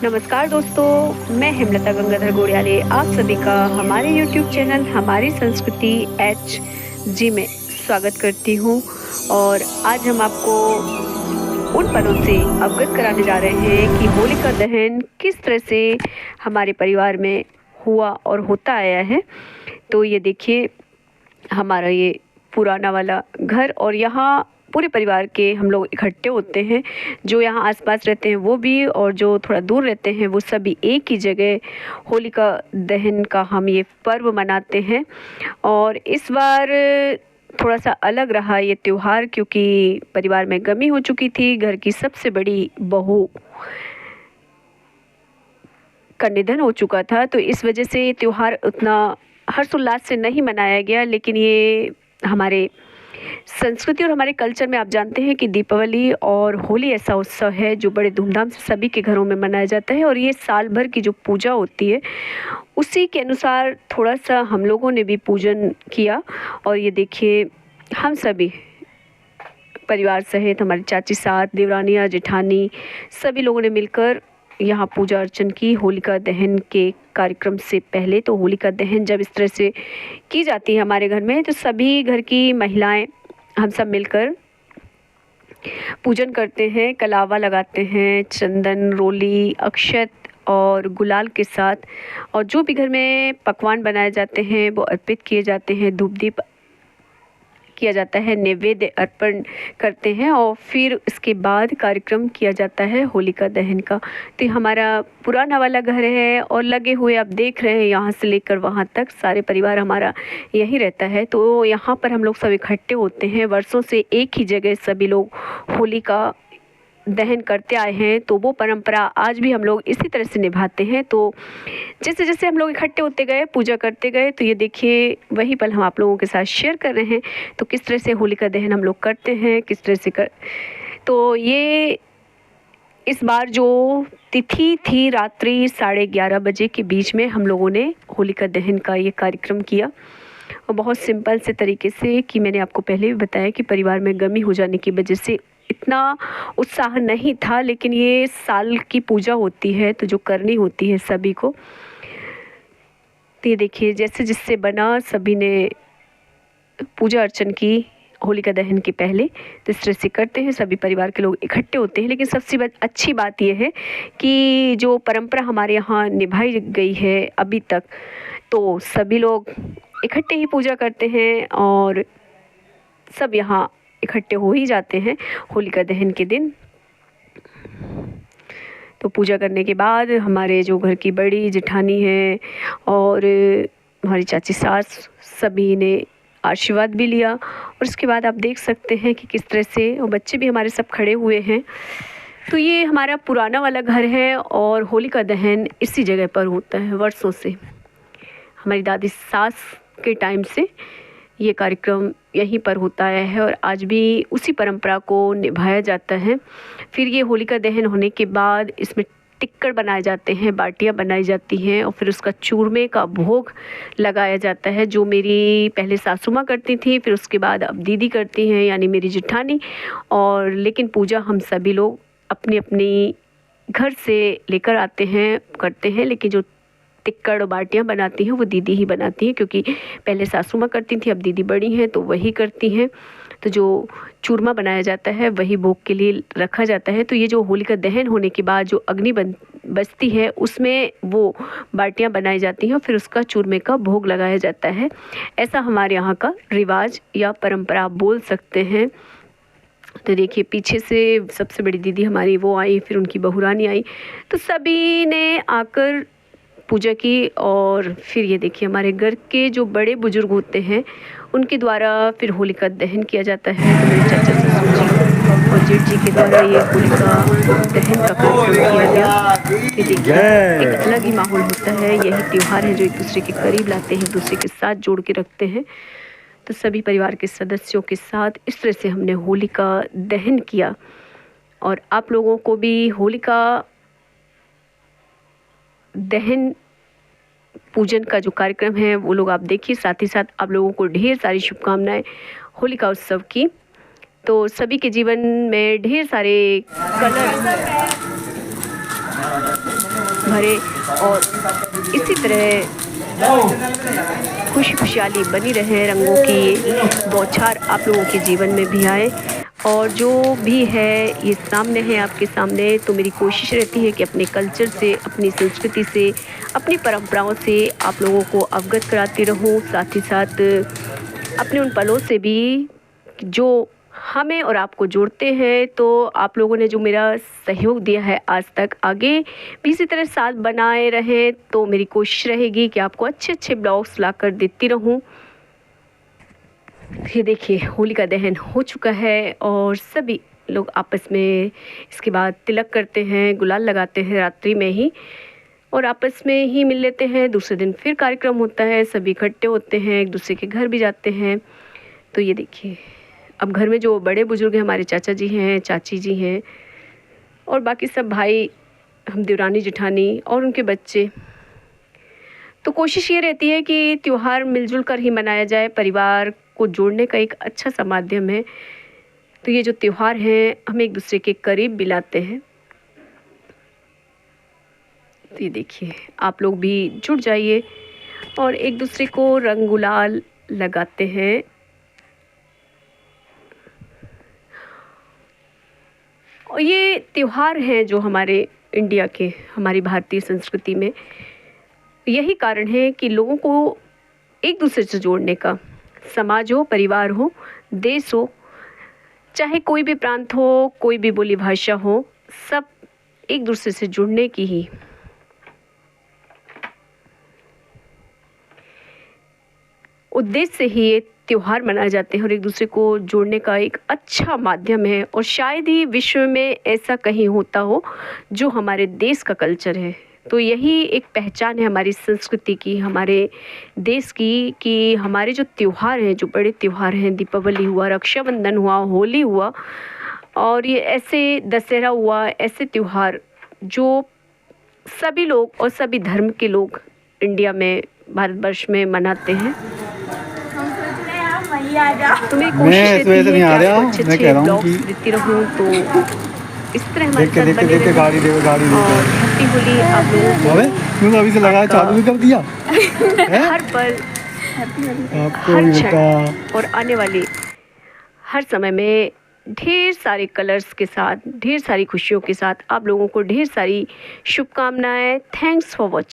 नमस्कार दोस्तों, मैं हेमलता गंगाधर गोड़ियाले आप सभी का हमारे YouTube चैनल हमारी संस्कृति जी में स्वागत करती हूँ। और आज हम आपको उन पलों से अवगत कराने जा रहे हैं कि होलिका दहन किस तरह से हमारे परिवार में हुआ और होता आया है। तो ये देखिए, हमारा ये पुराना वाला घर और यहाँ पूरे परिवार के हम लोग इकट्ठे होते हैं। जो यहाँ आसपास रहते हैं वो भी और जो थोड़ा दूर रहते हैं वो सभी एक ही जगह होलिका दहन का हम ये पर्व मनाते हैं। और इस बार थोड़ा सा अलग रहा ये त्यौहार, क्योंकि परिवार में गमी हो चुकी थी। घर की सबसे बड़ी बहू का निधन हो चुका था, तो इस वजह से ये त्यौहार उतना हर्षोल्लास से नहीं मनाया गया। लेकिन ये हमारे संस्कृति और हमारे कल्चर में आप जानते हैं कि दीपावली और होली ऐसा उत्सव है जो बड़े धूमधाम से सभी के घरों में मनाया जाता है। और ये साल भर की जो पूजा होती है उसी के अनुसार थोड़ा सा हम लोगों ने भी पूजन किया। और ये देखिए, हम सभी परिवार सहित हमारी चाची सास, देवरानियाँ, जेठानी सभी लोगों ने मिलकर यहाँ पूजा अर्चन की। होलिका दहन के कार्यक्रम से पहले तो होलिका दहन जब इस तरह से की जाती है हमारे घर में, तो सभी घर की महिलाएं हम सब मिलकर पूजन करते हैं, कलावा लगाते हैं, चंदन, रोली, अक्षत और गुलाल के साथ। और जो भी घर में पकवान बनाए जाते हैं वो अर्पित किए जाते हैं, धूप दीप किया जाता है, नैवेद्य अर्पण करते हैं और फिर इसके बाद कार्यक्रम किया जाता है होलिका दहन का। तो हमारा पुराना वाला घर है और लगे हुए आप देख रहे हैं यहाँ से लेकर वहाँ तक सारे परिवार हमारा यहीं रहता है। तो यहाँ पर हम लोग सब इकट्ठे होते हैं, वर्षों से एक ही जगह सभी लोग होलिका दहन करते आए हैं। तो वो परंपरा आज भी हम लोग इसी तरह से निभाते हैं। तो जैसे जैसे हम लोग इकट्ठे होते गए, पूजा करते गए, तो ये देखिए वही पल हम आप लोगों के साथ शेयर कर रहे हैं। तो किस तरह से होलिका दहन हम लोग करते हैं, किस तरह से तो ये इस बार जो तिथि थी रात्रि 11:30 बजे के बीच में हम लोगों ने होलिका दहन का ये कार्यक्रम किया। और बहुत सिंपल से तरीके से, कि मैंने आपको पहले भी बताया कि परिवार में गमी हो जाने की वजह से इतना उत्साह नहीं था। लेकिन ये साल की पूजा होती है तो जो करनी होती है सभी को। तो ये देखिए, जैसे जिससे बना सभी ने पूजा अर्चन की होलिका दहन के पहले। तो इस तरह से करते हैं, सभी परिवार के लोग इकट्ठे होते हैं। लेकिन सबसे अच्छी बात यह है कि जो परंपरा हमारे यहाँ निभाई गई है अभी तक, तो सभी लोग इकट्ठे ही पूजा करते हैं और सब यहाँ इकट्ठे हो ही जाते हैं होलिका दहन के दिन। तो पूजा करने के बाद हमारे जो घर की बड़ी जेठानी है और हमारी चाची सास, सभी ने आशीर्वाद भी लिया। और उसके बाद आप देख सकते हैं कि किस तरह से और बच्चे भी हमारे सब खड़े हुए हैं। तो ये हमारा पुराना वाला घर है और होलिका दहन इसी जगह पर होता है वर्षों से। हमारी दादी सास के टाइम से ये कार्यक्रम यहीं पर होता आया है और आज भी उसी परंपरा को निभाया जाता है। फिर ये होलिका दहन होने के बाद इसमें टिक्कड़ बनाए जाते हैं, बाटियाँ बनाई जाती हैं और फिर उसका चूरमे का भोग लगाया जाता है, जो मेरी पहले सासू माँ करती थी, फिर उसके बाद अब दीदी करती हैं, यानी मेरी जेठानी। और लेकिन पूजा हम सभी लोग अपनी अपनी घर से लेकर आते हैं, करते हैं। लेकिन जो टिक्कड़ और बाटियाँ बनाती हैं वो दीदी ही बनाती हैं, क्योंकि पहले सासू माँ करती थी, अब दीदी बड़ी हैं तो वही करती हैं। तो जो चूरमा बनाया जाता है वही भोग के लिए रखा जाता है। तो ये जो होलिका दहन होने के बाद जो अग्नि बचती है उसमें वो बाटियाँ बनाई जाती हैं और फिर उसका चूरमे का भोग लगाया जाता है। ऐसा हमारे यहाँ का रिवाज या परंपरा आप बोल सकते हैं। तो देखिए, पीछे से सबसे बड़ी दीदी हमारी वो आई, फिर उनकी बहुरानी आई, तो सभी ने आकर पूजा की। और फिर ये देखिए, हमारे घर के जो बड़े बुजुर्ग होते हैं उनके द्वारा फिर होलिका दहन किया जाता है। तो मेरे चाचा ससुर जी और जेठ जी के द्वारा ये होलिका दहन का कार्यक्रम किया गया। ये देखिए, एक अलग ही माहौल होता है। यही त्यौहार है जो एक दूसरे के करीब लाते हैं, एक दूसरे के साथ जोड़ के रखते हैं। तो सभी परिवार के सदस्यों के साथ इस तरह से हमने होलिका दहन किया। और आप लोगों को भी होलिका दहन पूजन का जो कार्यक्रम है वो लोग आप देखिए। साथ ही साथ आप लोगों को ढेर सारी शुभकामनाएं होलिका उत्सव की। तो सभी के जीवन में ढेर सारे कलर भरे और इसी तरह खुशहाली बनी रहे, रंगों की बौछार आप लोगों के जीवन में भी आए। और जो भी है ये सामने है आपके सामने, तो मेरी कोशिश रहती है कि अपने कल्चर से, अपनी संस्कृति से, अपनी परंपराओं से आप लोगों को अवगत कराती रहूं, साथ ही साथ अपने उन पलों से भी जो हमें और आपको जोड़ते हैं। तो आप लोगों ने जो मेरा सहयोग दिया है आज तक, आगे भी इसी तरह साथ बनाए रहें। तो मेरी कोशिश रहेगी कि आपको अच्छे अच्छे ब्लॉग्स लाकर देती रहूं। ये देखिए होलिका दहन हो चुका है और सभी लोग आपस में इसके बाद तिलक करते हैं, गुलाल लगाते हैं रात्रि में ही और आपस में ही मिल लेते हैं। दूसरे दिन फिर कार्यक्रम होता है, सभी इकट्ठे होते हैं, एक दूसरे के घर भी जाते हैं। तो ये देखिए अब घर में जो बड़े बुजुर्ग हैं, हमारे चाचा जी हैं, चाची जी हैं और बाकी सब भाई, हम देवरानी जेठानी और उनके बच्चे। तो कोशिश ये रहती है कि त्यौहार मिलजुल कर ही मनाया जाए, परिवार को जोड़ने का एक अच्छा सा माध्यम है। तो ये जो त्यौहार हैं हमें एक दूसरे के करीब भी लाते हैं। तो ये देखिए आप लोग भी जुड़ जाइए और एक दूसरे को रंग गुलाल लगाते हैं। और ये त्यौहार हैं जो हमारे इंडिया के, हमारी भारतीय संस्कृति में यही कारण है कि लोगों को एक दूसरे से जोड़ने का। समाज हो, परिवार हो, देश हो, चाहे कोई भी प्रांत हो, कोई भी बोली भाषा हो, सब एक दूसरे से जुड़ने की ही उद्देश्य से ही ये त्यौहार मनाए जाते हैं और एक दूसरे को जोड़ने का एक अच्छा माध्यम है। और शायद ही विश्व में ऐसा कहीं होता हो जो हमारे देश का कल्चर है। तो यही एक पहचान है हमारी संस्कृति की, हमारे देश की, कि हमारे जो त्यौहार हैं, जो बड़े त्यौहार हैं, दीपावली हुआ, रक्षाबंधन हुआ, होली हुआ और ये ऐसे दशहरा हुआ, ऐसे त्यौहार जो सभी लोग और सभी धर्म के लोग इंडिया में, भारतवर्ष में मनाते हैं। तो मेरी कोशिश रहती है कि आपको अच्छे अच्छे ब्लॉग्स देती रहूँ। तो इस तरह हमारे साथ बने रहें और हैप्पी होली आप लोगों को। अभी से लगा चालू भी कर दिया हर पल, हर क्षण और आने वाले हर समय में ढेर सारे कलर्स के साथ, ढेर सारी खुशियों के साथ आप लोगों को ढेर सारी शुभकामनाएं। Thanks for watching.